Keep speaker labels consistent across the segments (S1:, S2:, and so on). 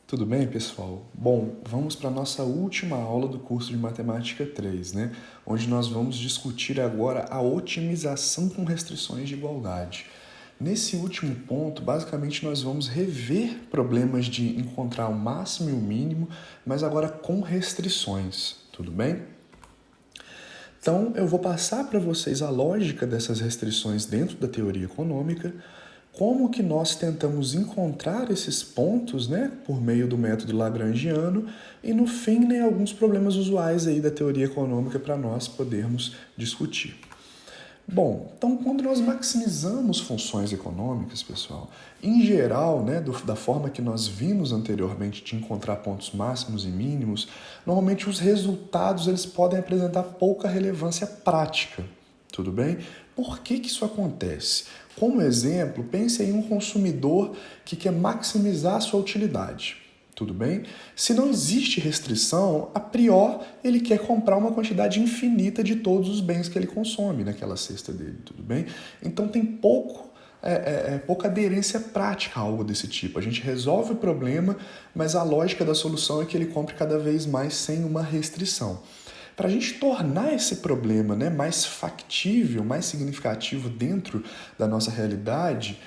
S1: Tudo bem, pessoal? Bom, vamos para a nossa última aula do curso de Matemática 3, né? Onde nós vamos discutir agora a otimização com restrições de igualdade. Nesse último ponto, basicamente, nós vamos rever problemas de encontrar o máximo e o mínimo, mas agora com restrições, tudo bem? Então, eu vou passar para vocês a lógica dessas restrições dentro da teoria econômica, como que nós tentamos encontrar esses pontos, né, por meio do método lagrangiano e, no fim, né, alguns problemas usuais aí da teoria econômica para nós podermos discutir. Bom, então quando nós maximizamos funções econômicas, pessoal, em geral, né, da forma que nós vimos anteriormente de encontrar pontos máximos e mínimos, normalmente os resultados eles podem apresentar pouca relevância prática, tudo bem? Por que isso acontece? Como exemplo, pense em um consumidor que quer maximizar a sua utilidade. Tudo bem? Se não existe restrição, a priori ele quer comprar uma quantidade infinita de todos os bens que ele consome naquela cesta dele, tudo bem? Então tem pouca aderência prática a algo desse tipo. A gente resolve o problema, mas a lógica da solução é que ele compre cada vez mais sem uma restrição. Para a gente tornar esse problema, né, mais factível, mais significativo dentro da nossa realidade,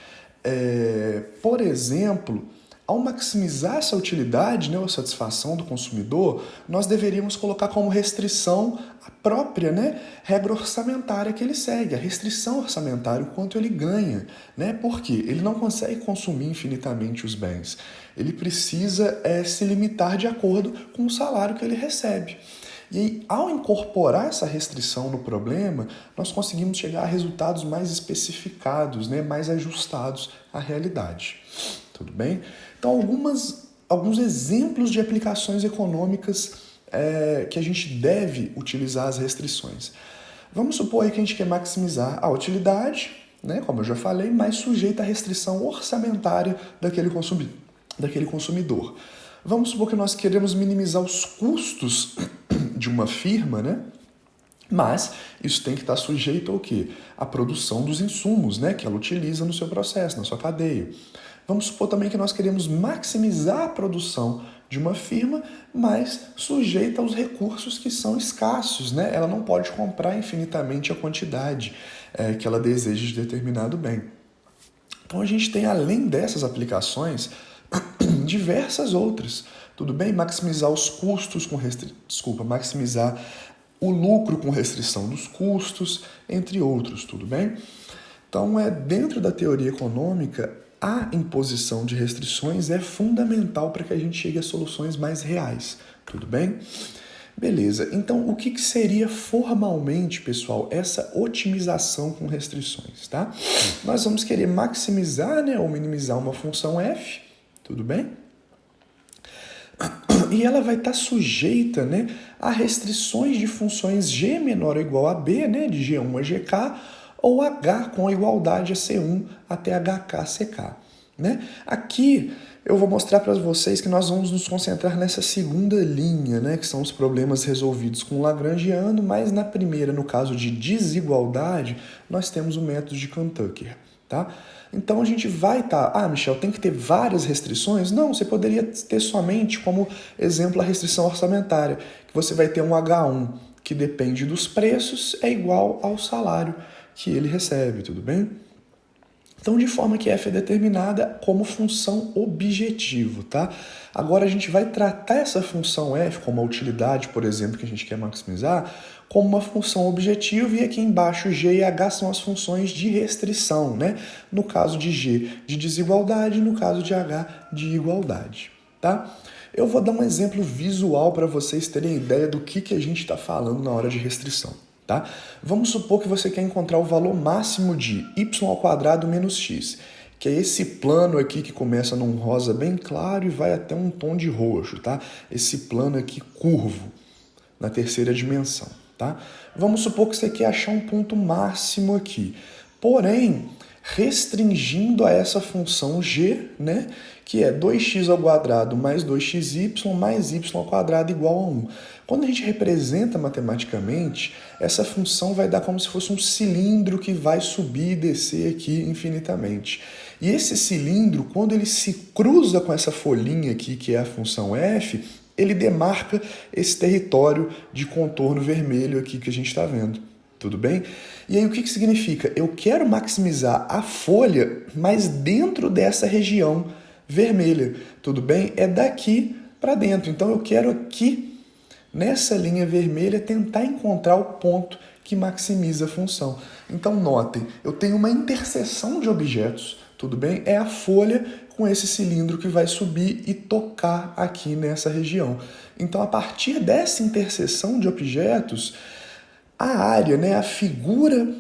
S1: por exemplo, ao maximizar essa utilidade, né, ou satisfação do consumidor, nós deveríamos colocar como restrição a própria, né, regra orçamentária que ele segue, a restrição orçamentária, o quanto ele ganha. Né? Por quê? Ele não consegue consumir infinitamente os bens. Ele precisa se limitar de acordo com o salário que ele recebe. E aí, ao incorporar essa restrição no problema, nós conseguimos chegar a resultados mais especificados, né, mais ajustados à realidade. Tudo bem? Então, alguns exemplos de aplicações econômicas que a gente deve utilizar as restrições. Vamos supor aí que a gente quer maximizar a utilidade, né, como eu já falei, mas sujeita à restrição orçamentária daquele consumidor. Vamos supor que nós queremos minimizar os custos de uma firma, né? Mas isso tem que estar sujeito ao quê? À produção dos insumos, né, que ela utiliza no seu processo, na sua cadeia. Vamos supor também que nós queremos maximizar a produção de uma firma, mas sujeita aos recursos que são escassos, né? Ela não pode comprar infinitamente a quantidade que ela deseja de determinado bem. Então a gente tem, além dessas aplicações, diversas outras. Tudo bem? Maximizar os custos maximizar o lucro com restrição dos custos, entre outros, tudo bem? Então, dentro da teoria econômica, a imposição de restrições é fundamental para que a gente chegue a soluções mais reais, tudo bem? Beleza, então o que seria formalmente, pessoal, essa otimização com restrições, tá? Nós vamos querer maximizar, né, ou minimizar uma função f, tudo bem? E ela vai estar sujeita, né, a restrições de funções g menor ou igual a b, né, de g1 a gk, ou h com igualdade a c1 até hk/ck. Né? Aqui eu vou mostrar para vocês que nós vamos nos concentrar nessa segunda linha, né, que são os problemas resolvidos com Lagrangiano, mas na primeira, no caso de desigualdade, nós temos o método de Cantucker. Tá? Então a gente vai Michel, tem que ter várias restrições? Não, você poderia ter somente como exemplo a restrição orçamentária, que você vai ter um H1 que depende dos preços, é igual ao salário que ele recebe, tudo bem? Então, de forma que f é determinada como função objetivo, tá? Agora a gente vai tratar essa função f como a utilidade, por exemplo, que a gente quer maximizar, como uma função objetivo, e aqui embaixo g e h são as funções de restrição, né? No caso de g, de desigualdade, no caso de h, de igualdade, tá? Eu vou dar um exemplo visual para vocês terem ideia do que a gente está falando na hora de restrição. Tá? Vamos supor que você quer encontrar o valor máximo de y² menos x, que é esse plano aqui que começa num rosa bem claro e vai até um tom de roxo, tá? Esse plano aqui curvo, na terceira dimensão, tá? Vamos supor que você quer achar um ponto máximo aqui, porém, restringindo a essa função g, né, que é 2x² mais 2xy mais y² igual a 1. Quando a gente representa matematicamente, essa função vai dar como se fosse um cilindro que vai subir e descer aqui infinitamente. E esse cilindro, quando ele se cruza com essa folhinha aqui, que é a função f, ele demarca esse território de contorno vermelho aqui que a gente está vendo. Tudo bem? E aí o que significa? Eu quero maximizar a folha, mas dentro dessa região vermelha. Tudo bem? É daqui para dentro. Então eu quero aqui, nessa linha vermelha, tentar encontrar o ponto que maximiza a função. Então notem, eu tenho uma interseção de objetos, tudo bem? É a folha com esse cilindro que vai subir e tocar aqui nessa região. Então, a partir dessa interseção de objetos, a área, né, a figura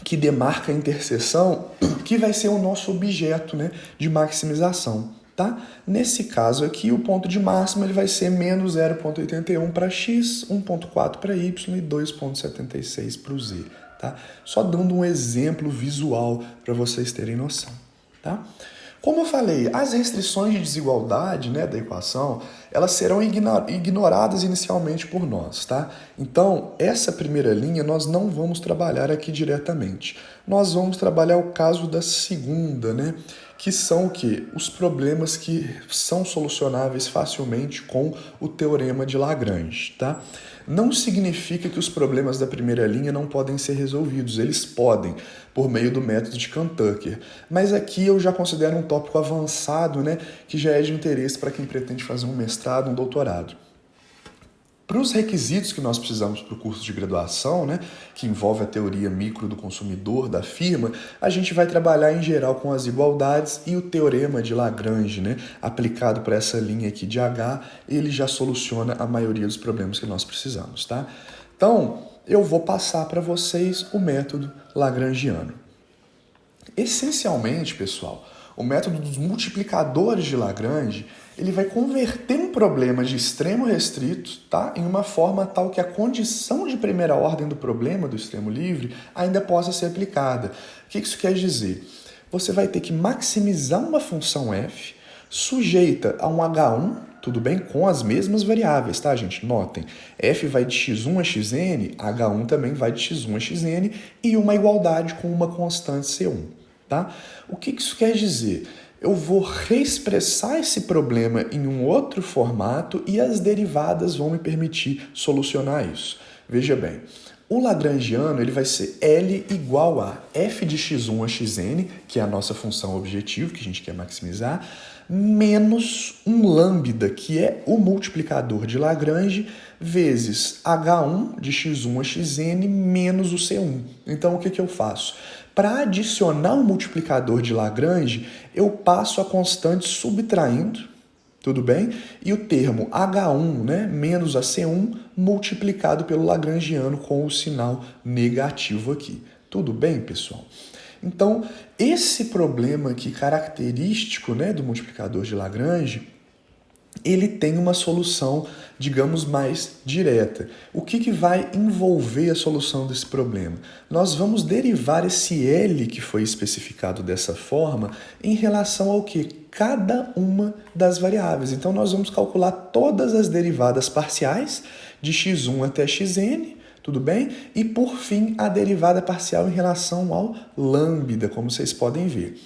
S1: que demarca a interseção, que vai ser o nosso objeto, né, de maximização. Tá? Nesse caso aqui, o ponto de máxima ele vai ser menos 0,81 para x, 1,4 para y e 2,76 para o z. Tá? Só dando um exemplo visual para vocês terem noção. Tá? Como eu falei, as restrições de desigualdade, né, da equação, elas serão ignoradas inicialmente por nós, tá? Então, essa primeira linha nós não vamos trabalhar aqui diretamente. Nós vamos trabalhar o caso da segunda, né? Que são o quê? Os problemas que são solucionáveis facilmente com o teorema de Lagrange, tá? Não significa que os problemas da primeira linha não podem ser resolvidos, eles podem, por meio do método de Cantucker. Mas aqui eu já considero um tópico avançado, né, que já é de interesse para quem pretende fazer um mestrado, um doutorado. Para os requisitos que nós precisamos para o curso de graduação, né, que envolve a teoria micro do consumidor da firma, a gente vai trabalhar em geral com as igualdades e o teorema de Lagrange, né, aplicado para essa linha aqui de H, ele já soluciona a maioria dos problemas que nós precisamos, tá? Então, eu vou passar para vocês o método lagrangiano. Essencialmente, pessoal, o método dos multiplicadores de Lagrange, ele vai converter um problema de extremo restrito, tá, em uma forma tal que a condição de primeira ordem do problema do extremo livre ainda possa ser aplicada. O que isso quer dizer? Você vai ter que maximizar uma função f sujeita a um H1, tudo bem? Com as mesmas variáveis, tá, gente? Notem, f vai de x1 a xn, h1 também vai de x1 a xn e uma igualdade com uma constante c1, tá? O que isso quer dizer? Eu vou reexpressar esse problema em um outro formato e as derivadas vão me permitir solucionar isso. Veja bem, o lagrangiano ele vai ser L igual a f de x1 a xn, que é a nossa função objetivo, que a gente quer maximizar, menos um lambda, que é o multiplicador de Lagrange, vezes h1 de x1 a xn menos o c1. Então, o que eu faço? Para adicionar o multiplicador de Lagrange, eu passo a constante subtraindo, tudo bem? E o termo H1, né, menos a C1, multiplicado pelo lagrangiano com o sinal negativo aqui. Tudo bem, pessoal? Então, esse problema aqui característico, né, do multiplicador de Lagrange, ele tem uma solução, digamos, mais direta. O que vai envolver a solução desse problema? Nós vamos derivar esse L que foi especificado dessa forma em relação ao que? Cada uma das variáveis. Então, nós vamos calcular todas as derivadas parciais de x1 até xn, tudo bem? E, por fim, a derivada parcial em relação ao lambda, como vocês podem ver.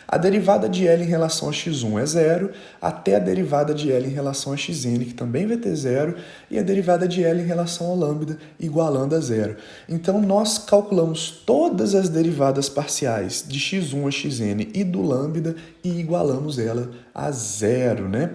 S1: A derivada de L em relação a x1 é zero, até a derivada de L em relação a xn, que também vai ter zero, e a derivada de L em relação ao lambda, igualando a zero. Então, nós calculamos todas as derivadas parciais de x1 a xn e do lambda e igualamos ela a zero, né?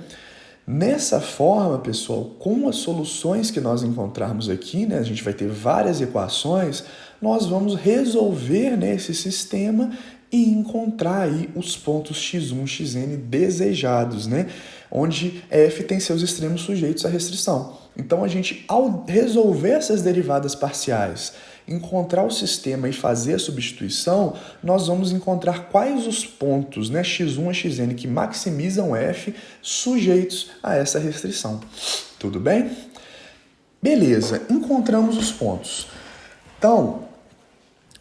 S1: Nessa forma, pessoal, com as soluções que nós encontrarmos aqui, né, a gente vai ter várias equações, nós vamos resolver nesse sistema e encontrar aí os pontos x1, xn desejados, né? Onde f tem seus extremos sujeitos à restrição. Então, a gente, ao resolver essas derivadas parciais, encontrar o sistema e fazer a substituição, nós vamos encontrar quais os pontos, né, x1 a xn que maximizam f sujeitos a essa restrição. Tudo bem? Beleza, encontramos os pontos. Então,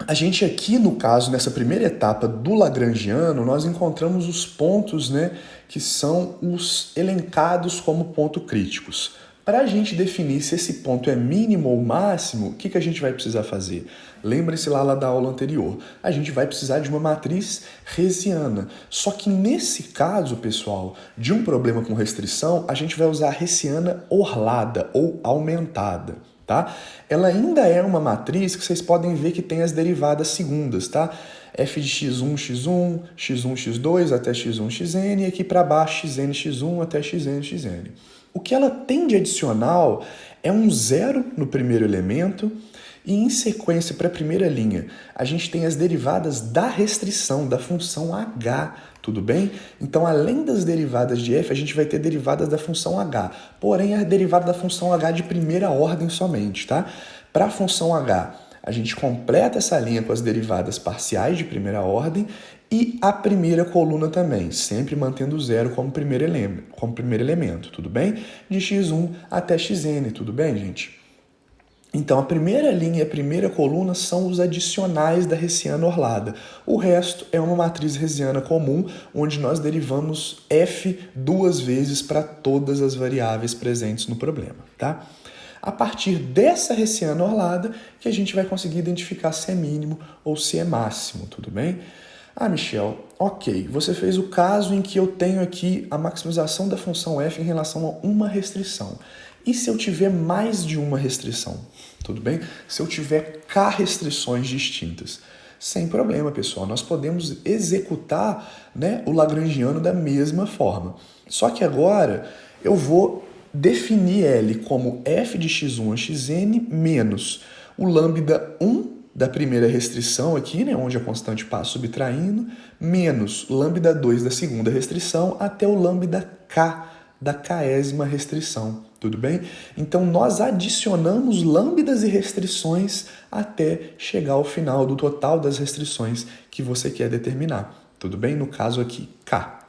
S1: a gente aqui, no caso, nessa primeira etapa do lagrangiano, nós encontramos os pontos, né, que são os elencados como ponto críticos. Para a gente definir se esse ponto é mínimo ou máximo, o que a gente vai precisar fazer? Lembre-se lá da aula anterior. A gente vai precisar de uma matriz hessiana. Só que nesse caso, pessoal, de um problema com restrição, a gente vai usar a hessiana orlada ou aumentada. Tá? Ela ainda é uma matriz que vocês podem ver que tem as derivadas segundas, tá? F de x1, x1, x1, x2 até x1, xn, e aqui para baixo xn, x1 até xn, xn. O que ela tem de adicional é um zero no primeiro elemento e em sequência para a primeira linha a gente tem as derivadas da restrição, da função h, tudo bem? Então, além das derivadas de f, a gente vai ter derivadas da função h, porém a derivada da função h de primeira ordem somente, tá? Para a função h, a gente completa essa linha com as derivadas parciais de primeira ordem e a primeira coluna também, sempre mantendo o zero como primeiro elemento, tudo bem? De x1 até xn, tudo bem, gente? Então, a primeira linha e a primeira coluna são os adicionais da hessiana orlada. O resto é uma matriz hessiana comum, onde nós derivamos f duas vezes para todas as variáveis presentes no problema, tá? A partir dessa hessiana orlada que a gente vai conseguir identificar se é mínimo ou se é máximo, tudo bem? Ah, Michel, ok, você fez o caso em que eu tenho aqui a maximização da função f em relação a uma restrição. E se eu tiver mais de uma restrição? Tudo bem? Se eu tiver k restrições distintas? Sem problema, pessoal. Nós podemos executar, né, o lagrangiano da mesma forma. Só que agora eu vou definir L como f de x1 a xn menos o lambda 1 da primeira restrição aqui, né, onde a constante passa subtraindo, menos lambda 2 da segunda restrição até o lambda k da késima restrição, tudo bem? Então, nós adicionamos lambdas e restrições até chegar ao final do total das restrições que você quer determinar, tudo bem? No caso aqui, k.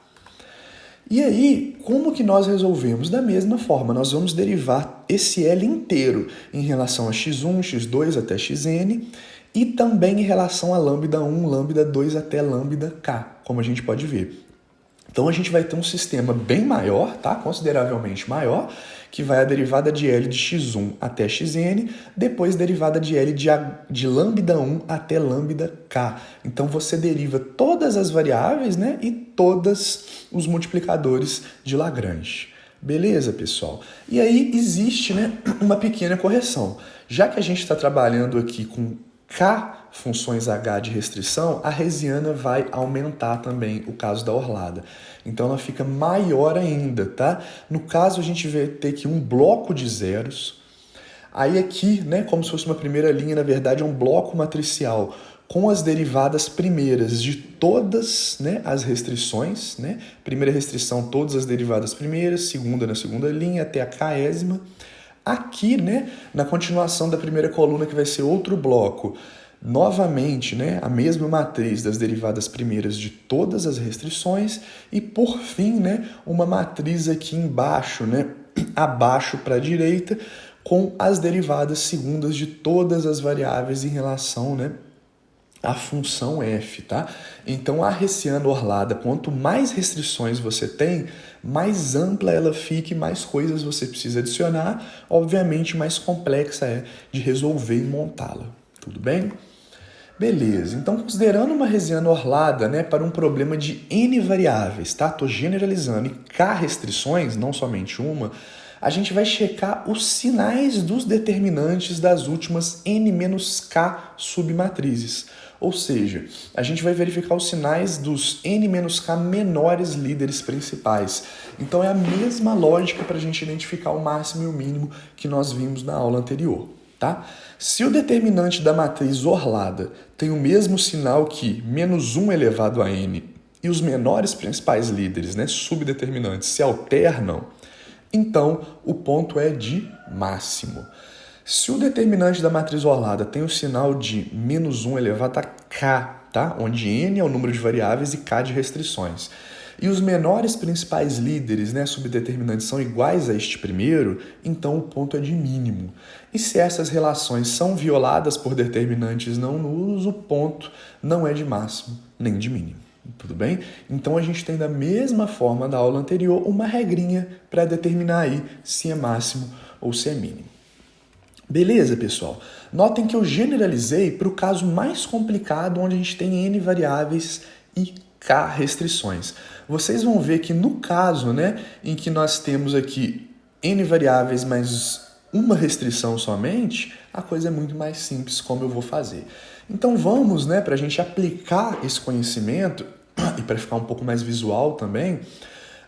S1: E aí, como que nós resolvemos? Da mesma forma, nós vamos derivar esse L inteiro em relação a x1, x2 até xn e também em relação a lambda 1, lambda 2 até lambda k, como a gente pode ver. Então, a gente vai ter um sistema bem maior, tá? Consideravelmente maior, que vai a derivada de L de x1 até xn, depois derivada de L de lambda 1 até lambda k. Então, você deriva todas as variáveis, né? E todos os multiplicadores de Lagrange. Beleza, pessoal? E aí existe, né, uma pequena correção. Já que a gente está trabalhando aqui com k funções h de restrição, a hessiana vai aumentar também o caso da orlada. Então ela fica maior ainda, tá? No caso a gente vai ter aqui um bloco de zeros. Aí aqui, né, como se fosse uma primeira linha, na verdade é um bloco matricial com as derivadas primeiras de todas, né, as restrições, né? Primeira restrição, todas as derivadas primeiras, segunda na segunda linha até a késima. Aqui, né, na continuação da primeira coluna, que vai ser outro bloco, novamente, né, a mesma matriz das derivadas primeiras de todas as restrições e, por fim, né, uma matriz aqui embaixo, né, abaixo para a direita, com as derivadas segundas de todas as variáveis em relação, né, à função f, tá? Então, a hessiana orlada, quanto mais restrições você tem, mais ampla ela fica e mais coisas você precisa adicionar, obviamente mais complexa é de resolver e montá-la. Tudo bem? Beleza, então considerando uma hessiana orlada, né, para um problema de n variáveis, tá? Estou generalizando, e k restrições, não somente uma, a gente vai checar os sinais dos determinantes das últimas n-k submatrizes. Ou seja, a gente vai verificar os sinais dos n-k menores líderes principais. Então é a mesma lógica para a gente identificar o máximo e o mínimo que nós vimos na aula anterior. Tá? Se o determinante da matriz orlada tem o mesmo sinal que menos 1 elevado a n e os menores principais líderes, né, subdeterminantes, se alternam, então o ponto é de máximo. Se o determinante da matriz orlada tem o sinal de menos 1 elevado a k, tá? Onde n é o número de variáveis e k de restrições, e os menores principais líderes, né, subdeterminantes, são iguais a este primeiro, então o ponto é de mínimo. E se essas relações são violadas por determinantes não nulos, o ponto não é de máximo nem de mínimo. Tudo bem? Então a gente tem da mesma forma da aula anterior uma regrinha para determinar aí se é máximo ou se é mínimo. Beleza, pessoal? Notem que eu generalizei para o caso mais complicado, onde a gente tem N variáveis e K restrições. Vocês vão ver que no caso, né, em que nós temos aqui N variáveis mais uma restrição somente, a coisa é muito mais simples, como eu vou fazer. Então vamos, né, para a gente aplicar esse conhecimento, e para ficar um pouco mais visual também,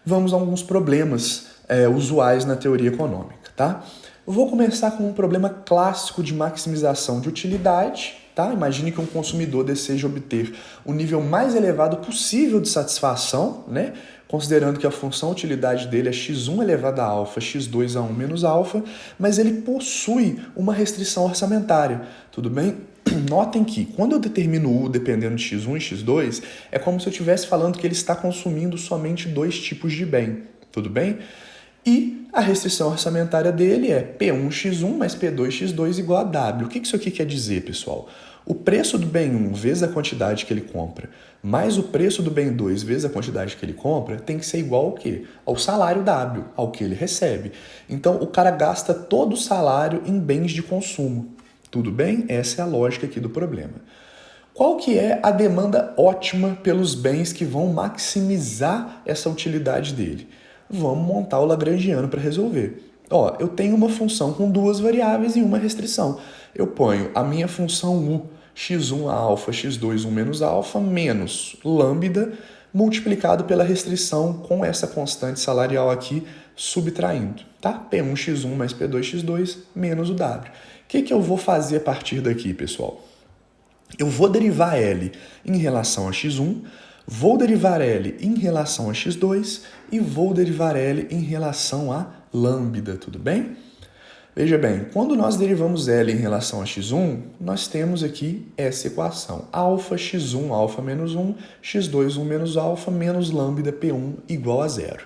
S1: vamos a alguns problemas usuais na teoria econômica, tá? Eu vou começar com um problema clássico de maximização de utilidade, tá? Imagine que um consumidor deseja obter o nível mais elevado possível de satisfação, né? Considerando que a função utilidade dele é x1 elevado a alfa, x2 a 1 menos alfa, mas ele possui uma restrição orçamentária, tudo bem? Notem que quando eu determino U dependendo de x1 e x2, é como se eu estivesse falando que ele está consumindo somente dois tipos de bem, tudo bem? E a restrição orçamentária dele é P1x1 mais P2x2 igual a W. O que isso aqui quer dizer, pessoal? O preço do bem 1 vezes a quantidade que ele compra, mais o preço do bem 2 vezes a quantidade que ele compra, tem que ser igual ao quê? Ao salário W, ao que ele recebe. Então, o cara gasta todo o salário em bens de consumo. Tudo bem? Essa é a lógica aqui do problema. Qual que é a demanda ótima pelos bens que vão maximizar essa utilidade dele? Vamos montar o lagrangiano para resolver. Ó, eu tenho uma função com duas variáveis e uma restrição. Eu ponho a minha função U, x1 a alfa, x2, 1 menos alfa, menos lambda, multiplicado pela restrição com essa constante salarial aqui, subtraindo, tá? P1x1 mais P2x2 menos o W. O que eu vou fazer a partir daqui, pessoal? Eu vou derivar L em relação a x1, vou derivar L em relação a x2 e vou derivar L em relação a lambda, tudo bem? Veja bem, quando nós derivamos L em relação a x1, nós temos aqui essa equação. Alfa x1, alfa menos 1, x2, 1 menos alfa, menos lambda P1 igual a zero.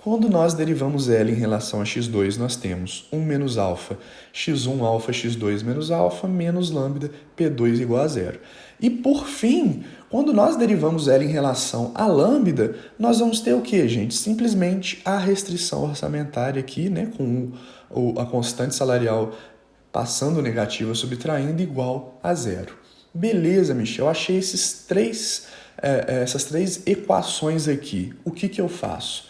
S1: Quando nós derivamos L em relação a x2, nós temos 1 menos alfa, x1 alfa, x2 menos alfa, menos lambda, P2 igual a zero. E por fim, quando nós derivamos L em relação a lambda, nós vamos ter o quê, gente? Simplesmente a restrição orçamentária aqui, né, com a constante salarial passando negativa, subtraindo, igual a zero. Beleza, Michel, eu achei essas três equações aqui. O que eu faço?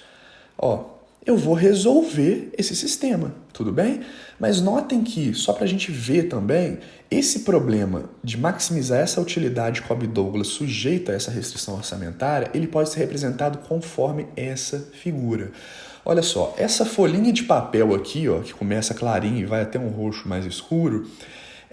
S1: Ó, eu vou resolver esse sistema, tudo bem? Mas notem que, só para a gente ver também, esse problema de maximizar essa utilidade Cobb-Douglas sujeita a essa restrição orçamentária, ele pode ser representado conforme essa figura. Olha só, essa folhinha de papel aqui, ó, que começa clarinho e vai até um roxo mais escuro,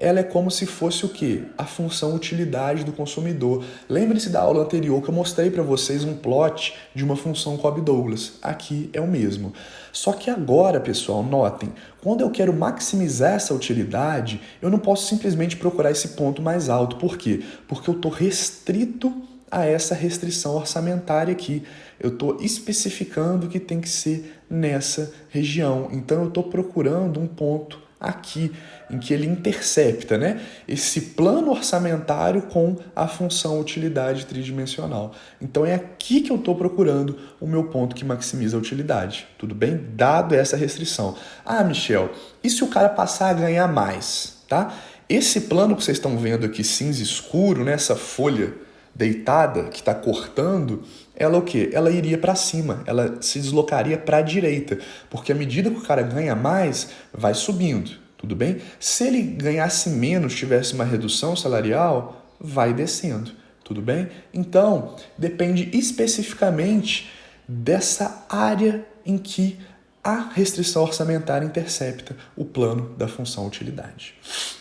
S1: ela é como se fosse o quê? A função utilidade do consumidor. Lembre-se da aula anterior que eu mostrei para vocês um plot de uma função Cobb-Douglas. Aqui é o mesmo. Só que agora, pessoal, notem, quando eu quero maximizar essa utilidade, eu não posso simplesmente procurar esse ponto mais alto. Por quê? Porque eu estou restrito a essa restrição orçamentária aqui. Eu estou especificando que tem que ser nessa região. Então, eu estou procurando um ponto aqui, em que ele intercepta, né, esse plano orçamentário com a função utilidade tridimensional. Então é aqui que eu estou procurando o meu ponto que maximiza a utilidade, tudo bem? Dado essa restrição. Ah, Michel, e se o cara passar a ganhar mais, tá? Esse plano que vocês estão vendo aqui, cinza escuro, né, essa folha deitada que está cortando, ela o quê? Ela iria para cima, ela se deslocaria para a direita, porque à medida que o cara ganha mais, vai subindo, tudo bem? Se ele ganhasse menos, tivesse uma redução salarial, vai descendo, tudo bem? Então, depende especificamente dessa área em que a restrição orçamentária intercepta o plano da função utilidade.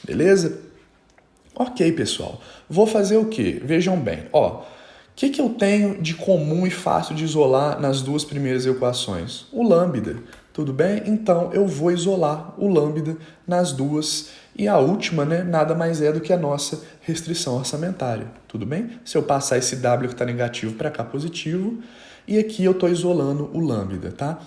S1: Beleza? Ok, pessoal. Vou fazer o quê? Vejam bem, ó. O que eu tenho de comum e fácil de isolar nas duas primeiras equações? O lambda, tudo bem? Então, eu vou isolar o lambda nas duas. E a última, né, nada mais é do que a nossa restrição orçamentária, tudo bem? Se eu passar esse W que está negativo para cá positivo, e aqui eu estou isolando o lambda, tá?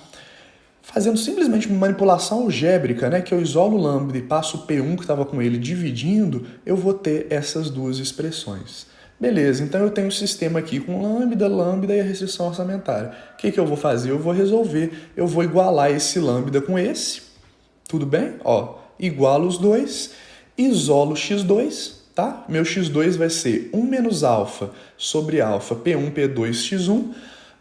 S1: Fazendo simplesmente uma manipulação algébrica, né, que eu isolo o lambda e passo o P1 que estava com ele dividindo, eu vou ter essas duas expressões. Beleza, então eu tenho um sistema aqui com lambda e a restrição orçamentária. O que eu vou fazer? Eu vou resolver, eu vou igualar esse lambda com esse, Tudo bem? Ó, igualo os dois, isolo x2, tá? Meu x2 vai ser 1 menos alfa sobre alfa P1, P2, x1.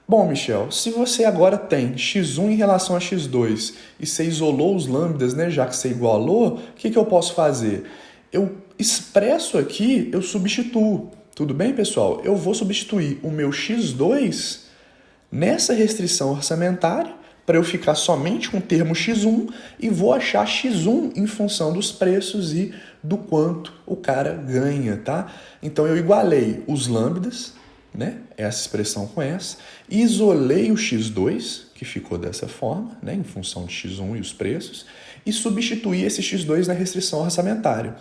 S1: Bom, Michel, se você agora tem x1 em relação a x2 e você isolou os lambdas, né, já que você igualou, o que eu posso fazer? Eu expresso aqui, eu substituo. Tudo bem, pessoal? Eu vou substituir o meu x2 nessa restrição orçamentária para eu ficar somente com o termo x1 e vou achar x1 em função dos preços e do quanto o cara ganha, tá? Então eu igualei os lambdas, né? Essa expressão com essa, isolei o x2, que ficou dessa forma, né? Em função de x1 e os preços, e substituí esse x2 na restrição orçamentária.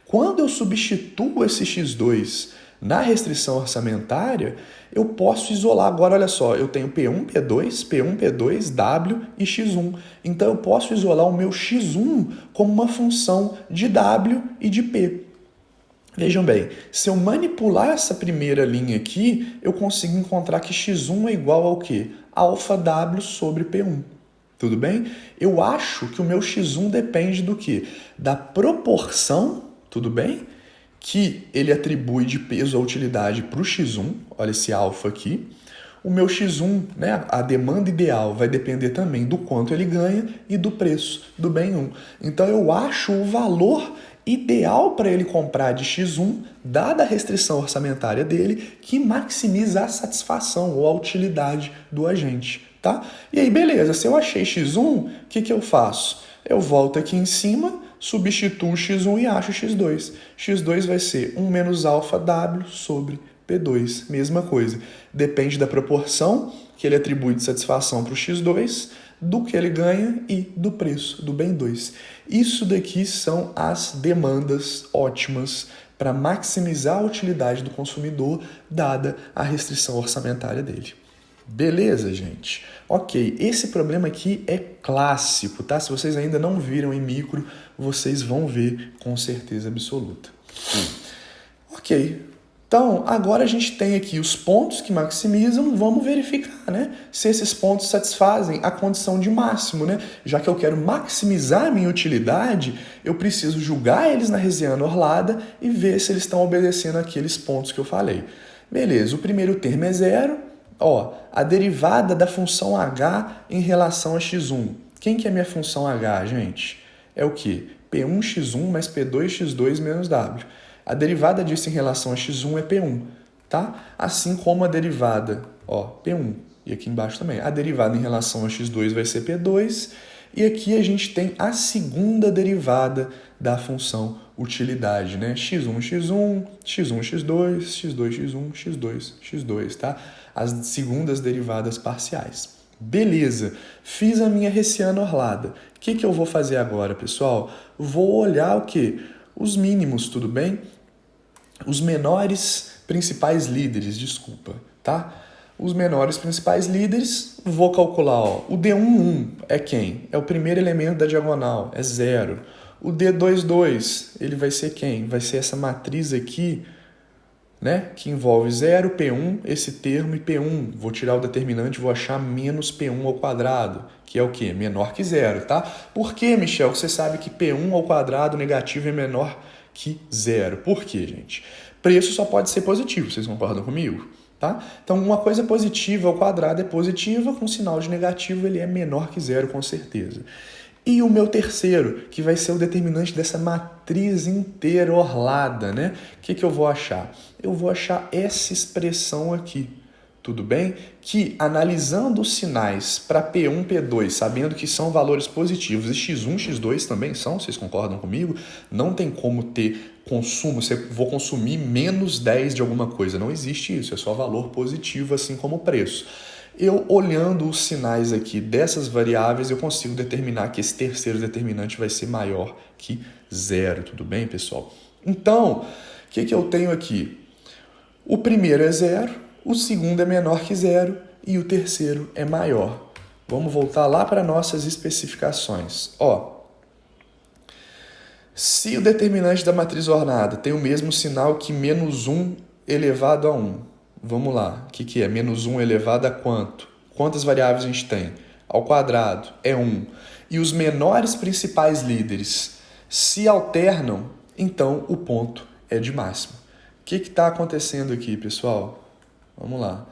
S1: Quando eu substituo esse x2 na restrição orçamentária, eu posso isolar agora, olha só, eu tenho P1, P2, W e x1. Então eu posso isolar o meu x1 como uma função de W e de P. Vejam bem, se eu manipular essa primeira linha aqui, eu consigo encontrar que x1 é igual ao quê? Alfa W sobre P1. Tudo bem? Eu acho que o meu x1 depende do quê? Da proporção, tudo bem? Que ele atribui de peso à utilidade para o x1, olha esse alfa aqui. O meu x1, né, a demanda ideal, vai depender também do quanto ele ganha e do preço do bem 1. Então eu acho o valor ideal para ele comprar de x1, dada a restrição orçamentária dele, que maximiza a satisfação ou a utilidade do agente. Tá? E aí, beleza, se eu achei x1, o que eu faço? Eu volto aqui em cima, substituo x1 e acho x2. x2 vai ser 1 menos alfa W sobre P2. Mesma coisa. Depende da proporção que ele atribui de satisfação para o x2, do que ele ganha e do preço do bem 2. Isso daqui são as demandas ótimas para maximizar a utilidade do consumidor, dada a restrição orçamentária dele. Beleza, gente? Ok, esse problema aqui é clássico, tá? Se vocês ainda não viram em micro, vocês vão ver com certeza absoluta. Ok, então agora a gente tem aqui os pontos que maximizam, vamos verificar, né? Se esses pontos satisfazem a condição de máximo, né? Já que eu quero maximizar a minha utilidade, eu preciso julgar eles na Hessiana orlada e ver se eles estão obedecendo aqueles pontos que eu falei. Beleza, o primeiro termo é zero. Ó, a derivada da função h em relação a x1. Quem que é minha função h, gente? É o quê? P1x1 mais P2x2 menos W. A derivada disso em relação a x1 é P1, tá? Assim como a derivada, ó, P1. E aqui embaixo também. A derivada em relação a x2 vai ser P2. E aqui a gente tem a segunda derivada da função utilidade, né? x1, x1, x1, x2, x2, x1, x2, x2, tá? As segundas derivadas parciais. Beleza, fiz a minha Hessiana orlada. O que eu vou fazer agora, pessoal? Vou olhar o quê? Os mínimos, tudo bem? Os menores principais líderes, desculpa, tá? Os menores principais líderes, vou calcular, ó, o D11 é quem? É o primeiro elemento da diagonal, é 0. O D22, ele vai ser quem? Vai ser essa matriz aqui, né? Que envolve 0, P1, esse termo e P1. Vou tirar o determinante, vou achar menos P1 ao quadrado, que é o quê? Menor que 0, tá? Por que, Michel, você sabe que P1 ao quadrado negativo é menor que 0? Por quê, gente? Preço só pode ser positivo, vocês concordam comigo? Tá? Então, uma coisa positiva ao quadrado é positiva, com sinal de negativo ele é menor que 0, com certeza. E o meu terceiro, que vai ser o determinante dessa matriz inteira orlada, né? O que eu vou achar? Eu vou achar essa expressão aqui, tudo bem? Que, analisando os sinais para P1, P2, sabendo que são valores positivos, e X1, X2 também são, vocês concordam comigo? Não tem como ter consumo, vou consumir menos 10 de alguma coisa. Não existe isso, é só valor positivo, assim como o preço. Eu, olhando os sinais aqui dessas variáveis, eu consigo determinar que esse terceiro determinante vai ser maior que 0, tudo bem, pessoal? Então, o que eu tenho aqui? O primeiro é 0, o segundo é menor que 0 e o terceiro é maior. Vamos voltar lá para nossas especificações. Ó, se o determinante da matriz ornada tem o mesmo sinal que menos 1 elevado a 1, vamos lá, o que é? Menos 1 elevado a quanto? Quantas variáveis a gente tem? ao quadrado é 1 e os menores principais líderes se alternam, então o ponto é de máxima. O que está acontecendo aqui, pessoal? Vamos lá.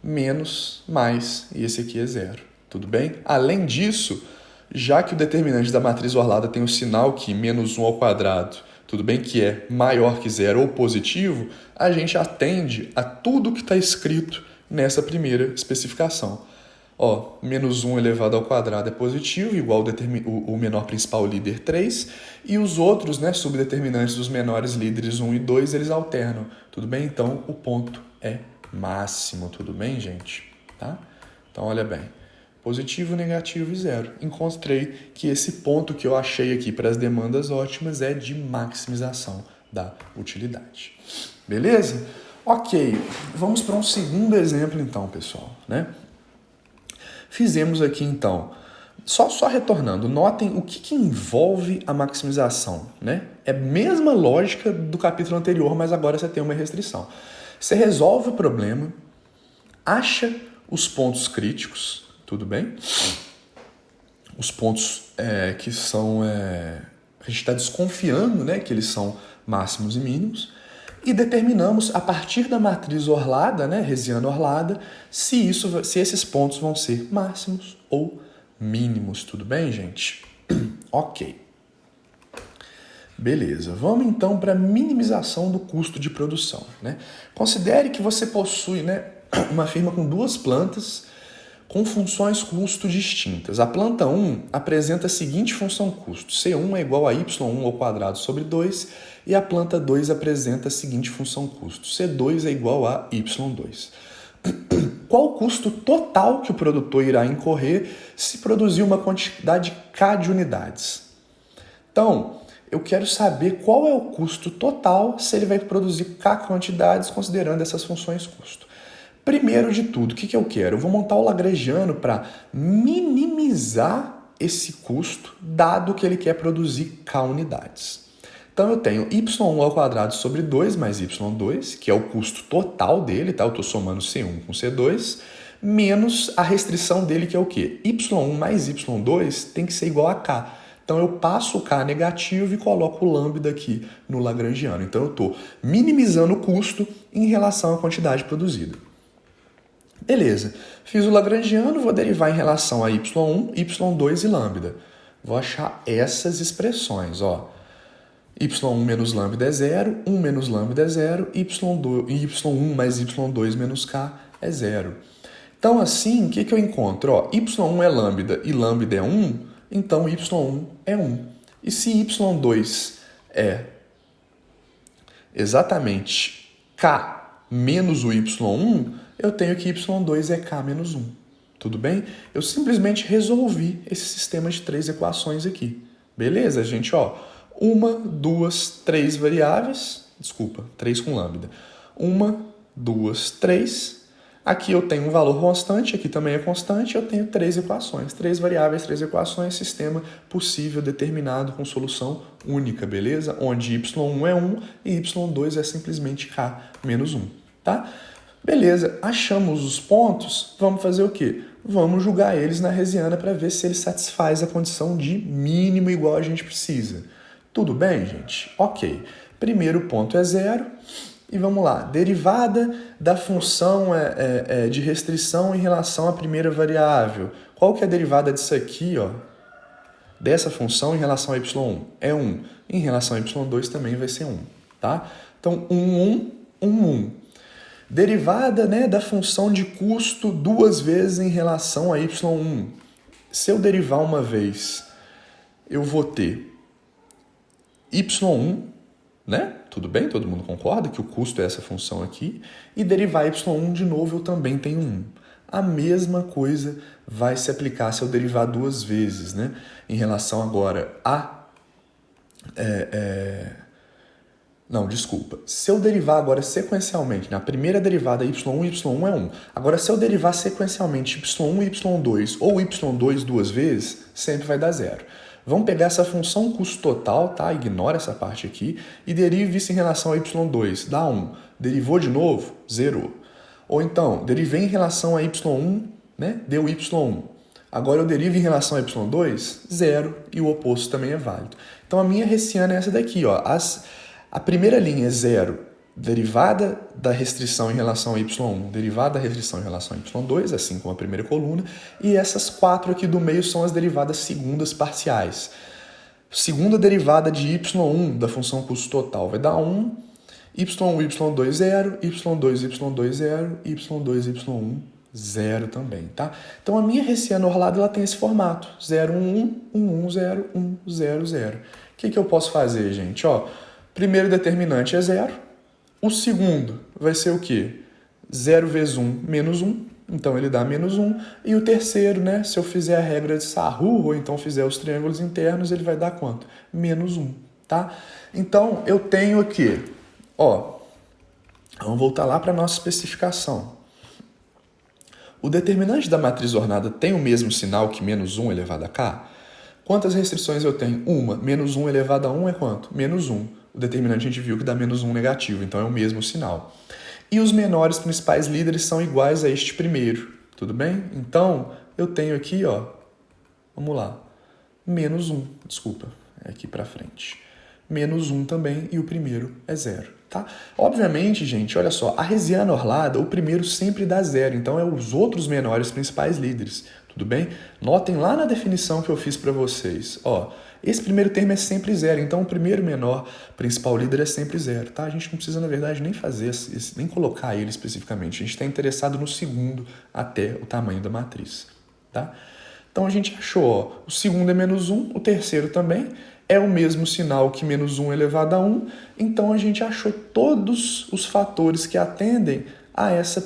S1: Menos, mais, e esse aqui é 0. Tudo bem? Além disso, já que o determinante da matriz orlada tem o sinal que menos 1 ao quadrado, tudo bem que é maior que 0 ou positivo, a gente atende a tudo que está escrito nessa primeira especificação. Ó, menos 1 elevado ao quadrado é positivo, igual o menor principal líder 3, e os outros, né, subdeterminantes dos menores líderes 1 e 2, eles alternam. Tudo bem? Então, o ponto é máximo. Tudo bem, gente? Tá? Então, olha bem. Positivo, negativo e 0. Encontrei que esse ponto que eu achei aqui para as demandas ótimas é de maximização da utilidade. Beleza? Ok, vamos para um segundo exemplo então, pessoal, né? Fizemos aqui então, só retornando, notem o que envolve a maximização, né? É a mesma lógica do capítulo anterior, mas agora você tem uma restrição. Você resolve o problema, acha os pontos críticos, tudo bem? Os pontos que são... a gente está desconfiando, né, que eles são máximos e mínimos, e determinamos, a partir da matriz orlada, né, Hessiana orlada, se esses pontos vão ser máximos ou mínimos. Tudo bem, gente? Ok. Beleza. Vamos então para a minimização do custo de produção, né? Considere que você possui, né, uma firma com duas plantas com funções custo distintas. A planta 1 apresenta a seguinte função custo. C1 é igual a y1 ao quadrado sobre 2 e a planta 2 apresenta a seguinte função custo. C2 é igual a y2. Qual o custo total que o produtor irá incorrer se produzir uma quantidade K de unidades? Então, eu quero saber qual é o custo total se ele vai produzir K quantidades considerando essas funções custo. Primeiro de tudo, o que eu quero? Eu vou montar o lagrangiano para minimizar esse custo, dado que ele quer produzir K unidades. Então, eu tenho y1 ao quadrado sobre 2 mais y2, que é o custo total dele, tá? Eu estou somando C1 com C2, menos a restrição dele, que é o quê? y1 mais y2 tem que ser igual a K. Então, eu passo o K negativo e coloco o lambda aqui no lagrangiano. Então, eu estou minimizando o custo em relação à quantidade produzida. Beleza, fiz o lagrangiano, vou derivar em relação a y1, y2 e lambda. Vou achar essas expressões, ó. y1 menos lambda é 0, 1 menos lambda é 0, y1 mais y2 menos k é 0. Então, assim, o que eu encontro? Ó, y1 é lambda e lambda é 1, então y1 é 1. E se y2 é exatamente k menos o y1, eu tenho que y2 é k menos 1. Tudo bem? Eu simplesmente resolvi esse sistema de 3 equações aqui. Beleza, gente? Ó, 1, 2, 3 variáveis. Desculpa, 3 com lambda. 1, 2, 3. Aqui eu tenho um valor constante, aqui também é constante. Eu tenho 3 equações. 3 variáveis, 3 equações. Sistema possível determinado com solução única, beleza? Onde y1 é 1 e y2 é simplesmente k menos 1. Tá? Beleza, achamos os pontos, vamos fazer o quê? Vamos julgar eles na Hessiana para ver se ele satisfaz a condição de mínimo igual a gente precisa. Tudo bem, gente? Ok. Primeiro ponto é 0. E vamos lá. Derivada da função de restrição em relação à primeira variável. Qual que é a derivada disso aqui, ó? Dessa função em relação a y1? É 1. Em relação a y2 também vai ser 1. Tá? Então, 1, 1, 1, 1. Derivada, né, da função de custo duas vezes em relação a y1. Se eu derivar uma vez, eu vou ter y1, né? Tudo bem? Todo mundo concorda que o custo é essa função aqui. E derivar y1 de novo, eu também tenho 1. A mesma coisa vai se aplicar se eu derivar duas vezes, né? Em relação agora a... Não, desculpa. Se eu derivar agora sequencialmente, na primeira derivada y1, y1 é 1. Agora, se eu derivar sequencialmente y1 e y2 ou y2 duas vezes, sempre vai dar 0. Vamos pegar essa função custo total, tá? Ignora essa parte aqui. E derive isso em relação a y2. Dá 1. Derivou de novo? Zerou. Ou então, derivei em relação a y1, né? Deu y1. Agora eu derivo em relação a y2, zero, e o oposto também é válido. Então a minha hessiana é essa daqui, ó. A primeira linha é zero, derivada da restrição em relação a y1, derivada da restrição em relação a y2, assim como a primeira coluna, e essas 4 aqui do meio são as derivadas segundas parciais. Segunda derivada de y1 da função custo total vai dar 1, y1, y2, 0, y2, y2, 0, y2, y1, 0 também, tá? Então a minha hessiana orlada ela tem esse formato, 0, 1, 1, 1, 1, 0, 1, 0, 0. O que eu posso fazer, gente? Ó, primeiro determinante é 0, o segundo vai ser o quê? 0 vezes 1, menos 1, então ele dá menos 1, e o terceiro, né, se eu fizer a regra de Sarrur, ou então fizer os triângulos internos, ele vai dar quanto? Menos 1, tá? Então eu tenho aqui, ó, vamos voltar lá para a nossa especificação. O determinante da matriz ornada tem o mesmo sinal que menos 1 elevado a k? Quantas restrições eu tenho? Uma. Menos 1 elevado a 1 é quanto? Menos 1. O determinante a gente viu que dá menos 1 negativo, então é o mesmo sinal. E os menores principais líderes são iguais a este primeiro, tudo bem? Então, eu tenho aqui, ó, vamos lá, menos 1, desculpa, é aqui para frente. Menos 1 também, e o primeiro é 0. Tá? Obviamente, gente, olha só, a hessiana orlada, o primeiro sempre dá 0, então é os outros menores principais líderes, tudo bem? Notem lá na definição que eu fiz para vocês, ó, esse primeiro termo é sempre 0, então o primeiro menor principal líder é sempre 0, tá? A gente não precisa, na verdade, nem fazer, nem colocar ele especificamente, a gente está interessado no segundo até o tamanho da matriz, tá? Então a gente achou, ó, o segundo é menos 1, o terceiro também, é o mesmo sinal que menos 1 elevado a 1, então a gente achou todos os fatores que atendem a essa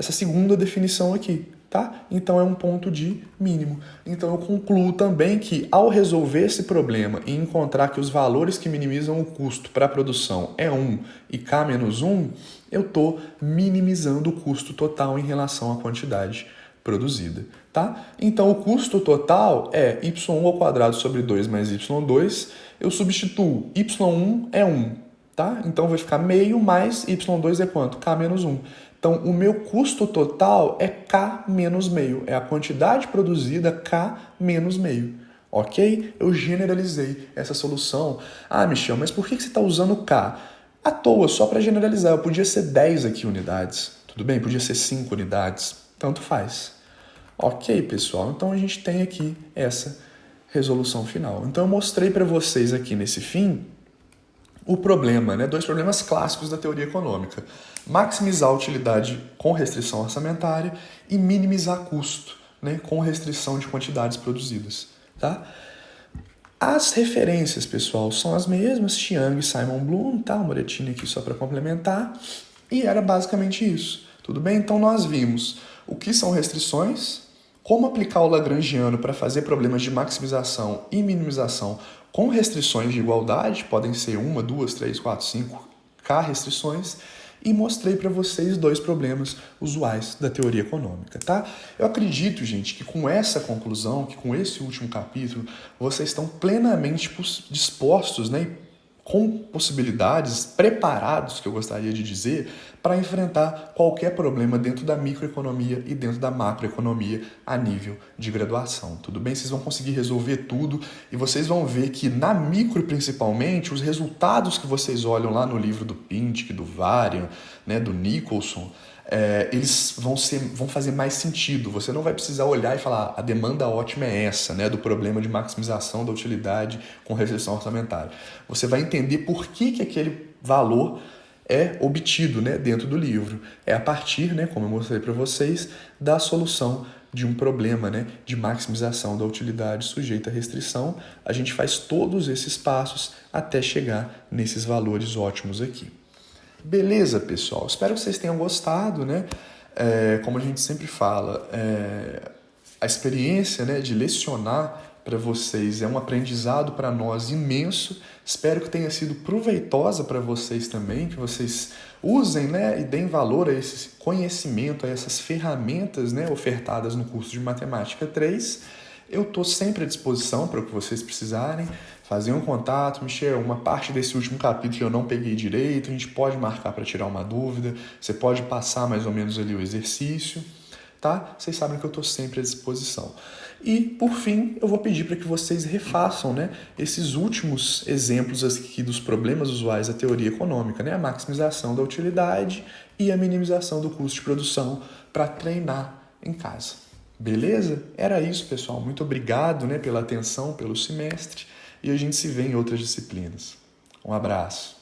S1: segunda definição aqui, tá? Então é um ponto de mínimo. Então eu concluo também que ao resolver esse problema e encontrar que os valores que minimizam o custo para a produção é 1 e k menos 1, eu estou minimizando o custo total em relação à quantidade produzida, tá? Então o custo total é y1 ao quadrado sobre 2 mais y2, eu substituo y1 é 1, tá? Então vai ficar meio mais y2 é quanto? K menos 1. Então o meu custo total é K menos meio, é a quantidade produzida K menos meio, ok? Eu generalizei essa solução. Ah, Michel, mas por que você está usando K? À toa, só para generalizar, eu podia ser 10 aqui unidades, tudo bem? Podia ser 5 unidades, tanto faz. Ok, pessoal? Então a gente tem aqui essa resolução final. Então eu mostrei para vocês aqui nesse fim o problema, né? 2 problemas clássicos da teoria econômica. Maximizar a utilidade com restrição orçamentária e minimizar custo, né? Com restrição de quantidades produzidas, tá? As referências, pessoal, são as mesmas, Chiang e Simon Bloom, tá? Uma moretinha aqui só para complementar. E era basicamente isso, tudo bem? Então nós vimos o que são restrições, como aplicar o Lagrangiano para fazer problemas de maximização e minimização com restrições de igualdade, podem ser 1, 2, 3, 4, 5 K restrições, e mostrei para vocês 2 problemas usuais da teoria econômica, tá? Eu acredito, gente, que com essa conclusão, que com esse último capítulo, vocês estão plenamente dispostos, né, com possibilidades, preparados, que eu gostaria de dizer, para enfrentar qualquer problema dentro da microeconomia e dentro da macroeconomia a nível de graduação. Tudo bem? Vocês vão conseguir resolver tudo e vocês vão ver que na micro, principalmente, os resultados que vocês olham lá no livro do Pintic, do Varian, né, do Nicholson, eles vão fazer mais sentido. Você não vai precisar olhar e falar a demanda ótima é essa, né, do problema de maximização da utilidade com restrição orçamentária. Você vai entender por que aquele valor é obtido, né, dentro do livro. É a partir, né, como eu mostrei para vocês, da solução de um problema, né, de maximização da utilidade sujeita à restrição. A gente faz todos esses passos até chegar nesses valores ótimos aqui. Beleza, pessoal? Espero que vocês tenham gostado, né? Como a gente sempre fala, a experiência, né, de lecionar para vocês é um aprendizado para nós imenso. Espero que tenha sido proveitosa para vocês também, que vocês usem, né, e deem valor a esse conhecimento, a essas ferramentas, né, ofertadas no curso de Matemática 3. Eu estou sempre à disposição para o que vocês precisarem. Fazer um contato, Michel, uma parte desse último capítulo eu não peguei direito, a gente pode marcar para tirar uma dúvida, você pode passar mais ou menos ali o exercício. tá? Vocês sabem que eu estou sempre à disposição. E, por fim, eu vou pedir para que vocês refaçam, né, esses últimos exemplos aqui dos problemas usuais da teoria econômica, né, a maximização da utilidade e a minimização do custo de produção, para treinar em casa. Beleza? Era isso, pessoal. Muito obrigado, né, pela atenção, pelo semestre, e a gente se vê em outras disciplinas. Um abraço.